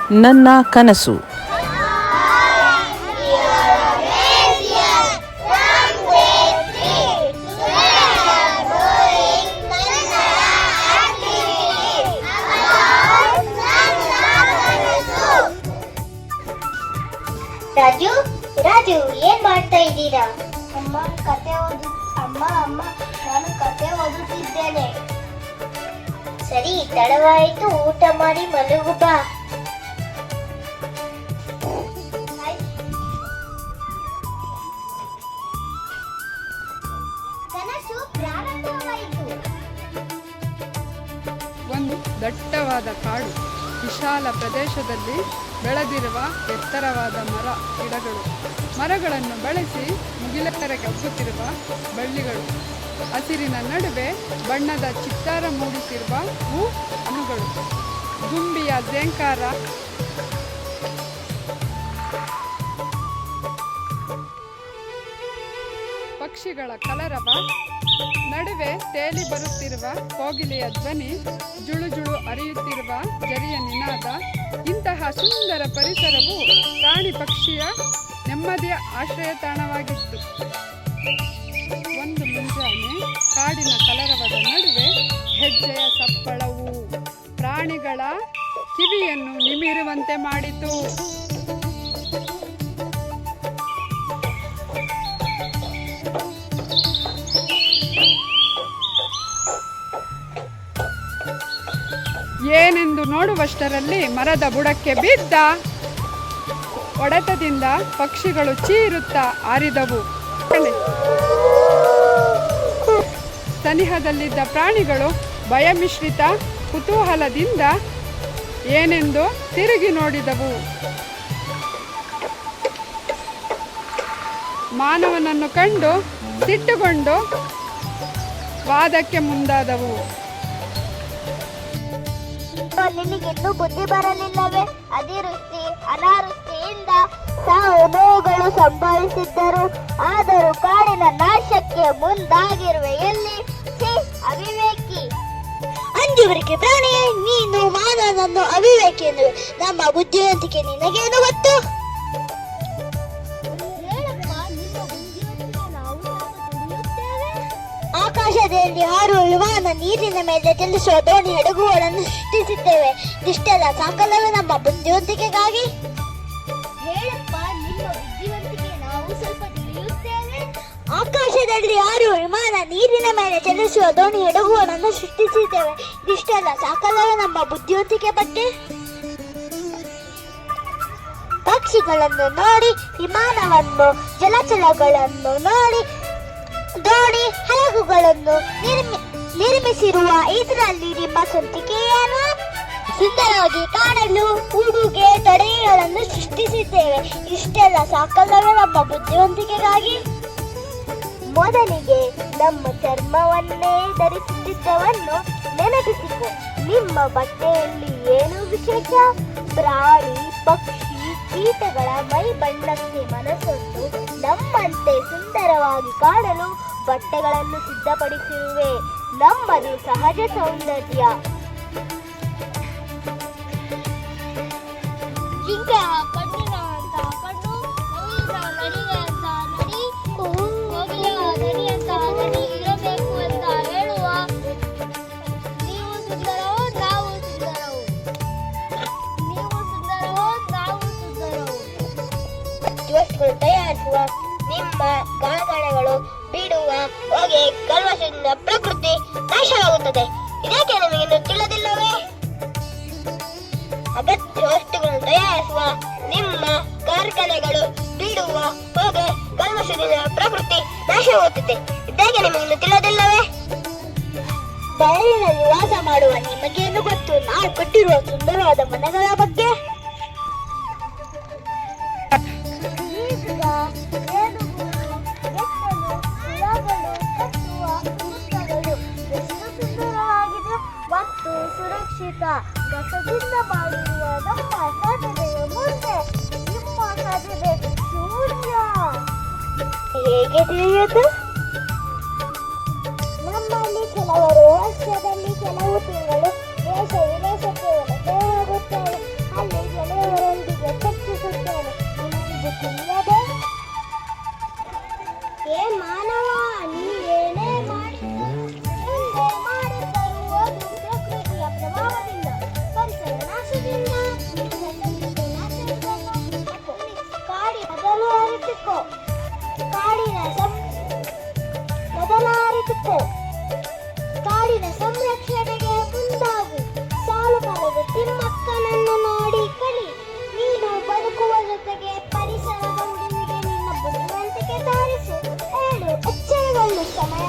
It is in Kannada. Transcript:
ನನ್ನ ಕನಸು. ರಾಜು ರಾಜು ಏನ್ ಮಾಡ್ತಾ ಇದ್ದೀರಾ? ಅಮ್ಮ ನಾನು ಕತೆ ಓದುತ್ತಿದ್ದೇನೆ. ಸರಿ, ತಡವಾಯಿತು, ಊಟ ಮಾಡಿ ಮಲಗು ಬಾ. ಕನಸು ಪ್ರಾರಂಭವಾಯಿತು. ಒಂದು ದಟ್ಟವಾದ ಕಾಡು, ವಿಶಾಲ ಪ್ರದೇಶದಲ್ಲಿ ಬೆಳೆದಿರುವ ಎತ್ತರವಾದ ಗಿಡಗಳು, ಮರಗಳನ್ನು ಬಳಸಿ ಮುಗಿಲೆತ್ತರಕ್ಕೆ ಹಬ್ಬುತ್ತಿರುವ ಬಳ್ಳಿಗಳು, ಹಸಿರಿನ ನಡುವೆ ಬಣ್ಣದ ಚಿತ್ತಾರ ಮೂಡಿಸಿರುವ ಹೂ ಹಣ್ಣುಗಳು, ದುಂಬಿಯ ಝೇಂಕಾರ, ಪಕ್ಷಿಗಳ ಕಲರವ, ನಡುವೆ ತೇಲಿ ಬರುತ್ತಿರುವ ಕೋಗಿಲೆಯ ಧ್ವನಿ, ಜುಳು ಜುಳು ಹರಿಯುತ್ತಿರುವ ಜರಿಯ ನಿನಾದ. ಇಂತಹ ಸುಂದರ ಪರಿಸರವು ಪ್ರಾಣಿ ಪಕ್ಷಿಯ ನೆಮ್ಮದಿಯ ಆಶ್ರಯ ತಾಣವಾಗಿತ್ತು. ಒಂದು ಮುಂಜಾನೆ ಕಾಡಿನ ಕಲರವದ ನಡುವೆ ಹೆಜ್ಜೆಯ ಸಪ್ಪಳವು ಪ್ರಾಣಿಗಳ ಕಿವಿಯನ್ನು ನಿಮಿರುವಂತೆ ಮಾಡಿತು. ಏನೆಂದು ನೋಡುವಷ್ಟರಲ್ಲಿ ಮರದ ಬುಡಕ್ಕೆ ಬಿದ್ದ ಹೊಡೆತದಿಂದ ಪಕ್ಷಿಗಳು ಚೀರುತ್ತಾ ಹಾರಿದವು. ಸನಿಹದಲ್ಲಿದ್ದ ಪ್ರಾಣಿಗಳು ಭಯಮಿಶ್ರಿತ ಕುತೂಹಲದಿಂದ ಏನೆಂದು ತಿರುಗಿ ನೋಡಿದವು. ಮಾನವನನ್ನು ಕಂಡು ಸಿಟ್ಟುಕೊಂಡು ವಾದಕ್ಕೆ ಮುಂದಾದವು. ನಿನಗಿನ್ನೂ ಬುದ್ಧಿ ಬರಲಿಲ್ಲವೇ? ಅತಿವೃಷ್ಟಿ ಅನಾವೃಷ್ಟಿಯಿಂದ ಸಾವು ನೋವುಗಳು ಸಂಭವಿಸಿದ್ದರು, ಆದರೂ ಕಾಡಿನ ನಾಶಕ್ಕೆ ಮುಂದಾಗಿರುವೆ ಎಲ್ಲಿ? ಅವಿವೇಕಿ, ಅಂಜುವರಿಗೆ ಪ್ರಾಣಿಯೇ, ನೀನು ಮಾನವನನ್ನು ಅವಿವೇಕಿ ಎನ್ನುವೆ. ನಮ್ಮ ಬುದ್ಧಿವಂತಿಕೆ ನಿನಗೇನು ಗೊತ್ತು? ಆಕಾಶದಲ್ಲಿ ಹಾರುವ ವಿಮಾನ, ನೀರಿನ ಮೇಲೆ ಚಲಿಸುವ ದೋಣಿ, ಹಡಗುಗಳನ್ನು ಸೃಷ್ಟಿಸಿದ್ದೇವೆ. ಇಷ್ಟೆಲ್ಲ ಸಾಕಲ್ಲವೇ ನಮ್ಮ ಬುದ್ಧಿವಂತಿಕೆಗಾಗಿ? ಹೇಳಪ್ಪ, ನಿಮ್ಮ ಬುದ್ಧಿವಂತಿಕೆ ನಾವು ಸ್ವಲ್ಪ ತಿಳಿಯುತ್ತೇವೆ. ಆಕಾಶದಲ್ಲಿ ಹಾರುವ ವಿಮಾನ, ನೀರಿನ ಮೇಲೆ ಚಲಿಸುವ ದೋಣಿ, ಹಡಗುಗಳನ್ನು ಸೃಷ್ಟಿಸಿದ್ದೇವೆ. ಇಷ್ಟೆಲ್ಲ ಸಾಕಲ್ಲವೇ ನಮ್ಮ ಬುದ್ಧಿವಂತಿಕೆ ಬಗ್ಗೆ? ಪಕ್ಷಿಗಳನ್ನು ನೋಡಿ, ವಿಮಾನವನ್ನು, ಜಲಚರಗಳನ್ನು ನೋಡಿ, ದೋಣಿ ಹಡಗುಗಳನ್ನು ನಿರ್ಮಿಸಿರುವ ಇದರಲ್ಲಿ ನಿಮ್ಮ ಸ್ವಂತಿಕೆ ಏನು? ಸುಂದರವಾಗಿ ಕಾಣಲು ಉಡುಗೆ ತೊಡೆಗಳನ್ನು ಸೃಷ್ಟಿಸಿದ್ದೇವೆ. ಇಷ್ಟೆಲ್ಲ ಸಾಕಲ್ಲವೇ ನಮ್ಮ ಬುದ್ಧಿವಂತಿಕೆಗಾಗಿ? ಮೊದಲಿಗೆ ನಮ್ಮ ಚರ್ಮವನ್ನೇ ಧರಿಸುತ್ತಿದ್ದವನ್ನು ನೆನಪಿಸಿಕೊ. ನಿಮ್ಮ ಬಟ್ಟೆಯಲ್ಲಿ ಏನು ವಿಶೇಷ? ಪ್ರಾಣಿ ಪಕ್ಷಿ ಕೀಟಗಳ ಮೈ ಬಣ್ಣಕ್ಕೆ ಮನಸ್ಸೊಟ್ಟು ನಮ್ಮಂತೆ ಸುಂದರವಾಗಿ ಕಾಣಲು ಬಟ್ಟೆಗಳನ್ನು ಸಿದ್ಧಪಡಿಸಿರುವೆ. ನಮ್ಮದು ಸಹಜ ಸೌಂದರ್ಯ. ಜಿಂಕೆ ಕಣ್ಣಿನ ಅಂತ ಕಣ್ಣು, ನಡಿಗೆ ಅಂತ ನಡಿ, ಕೋಗಿಲೆಯ ನಡಿ ಅಂತ ನಡಿ ಇರಬೇಕು ಅಂತ ಹೇಳುವ. ನೀವು ಸುಂದರವೋ ನಾವು ಸುಂದರವೋ, ನೀವು ಸುಂದರವೋ ನಾವು ಸುಂದರವೋ. ವಸ್ತುಗಳು ತಯಾರಿಸುವ ನಿಮ್ಮ ಕಾರ್ಖಾನೆಗಳು ಬಿಡುವ ಹೊಗೆ ಕಲ್ಮಶದಿಂದ ಪ್ರಕೃತಿ ನಾಶವಾಗುತ್ತದೆ. ಇದಕ್ಕೆ ನಿಮಗೆ ತಿಳಿದಿಲ್ಲವೇ? ಅಗತ್ಯ ವಸ್ತುಗಳನ್ನು ತಯಾರಿಸುವ ನಿಮ್ಮ ಕಾರ್ಖಾನೆಗಳು ಬಿಡುವ ಹೊಗೆ ಕಲ್ಮಶದಿಂದ ಪ್ರಕೃತಿ ನಾಶವಾಗುತ್ತದೆ. ಇದಕ್ಕೆ ನಿಮಗೆ ತಿಳಿದಿಲ್ಲವೇ? ಬಯಲಿನಲ್ಲಿ ವಾಸ ಮಾಡುವ ನಿಮಗೇನು ಗೊತ್ತು ನಾವು ಕಟ್ಟಿರುವ ಸುಂದರವಾದ ಮನೆಗಳ ಬಗ್ಗೆ? ಮತ್ತು ಸುರಕ್ಷಿತ ಕಸದಿಂದ ಮಾಡಿರುವ ನಮ್ಮ ಸಾಧನೆಯ ಮುಂದೆ ನಿಮ್ಮ ಸಾಧನೆ ಶೂನ್ಯ. ಹೇಗೆ ತಿಳಿಯುವುದು? ನಮ್ಮಲ್ಲಿ ಕೆಲವರು ವರ್ಷದಲ್ಲಿ ಕೆಲವು ತಿಂಗಳು ದೇಶ ವಿದೇಶಕ್ಕೆ ವಲಸೆ ಹೋಗುತ್ತಾರೆ. ಅಲ್ಲಿ ಕೆಲವು ಏ ಮಾನವ, ನೀವೇನೇ ಮಾಡಿದ್ದರೂ ಮುಂದೆ ಮಾಡಿದ್ದರೂ ಅದು ಪ್ರಕೃತಿಯ ಪ್ರಭಾವದಿಂದ, ಪರಿಸರ ನಾಶದಿಂದ, ಕಾಡಿ ಮೊದಲು ಅರಿತುಕೋ, ಮೊದಲು ಅರಿತುಕೋ, ಕಾಡಿನ ಸಂರಕ್ಷಣೆಗೆ ಮುಂದಾಗು. ಸಾಲು ಮರದ ತಿಮ್ಮಕ್ಕನನ್ನು ನೋಡಿ ಕಲಿ. ನೀನು ಬದುಕುವ ಜೊತೆಗೆ ಪರಿಸರದ ಉಳಿವಿಗೆ ನಿನ್ನ ಬುದ್ಧಿವಂತಿಕೆ ತೋರಿಸು. ಹೇಳು, ಎಚ್ಚರಗೊಳ್ಳು, ಸಮಯ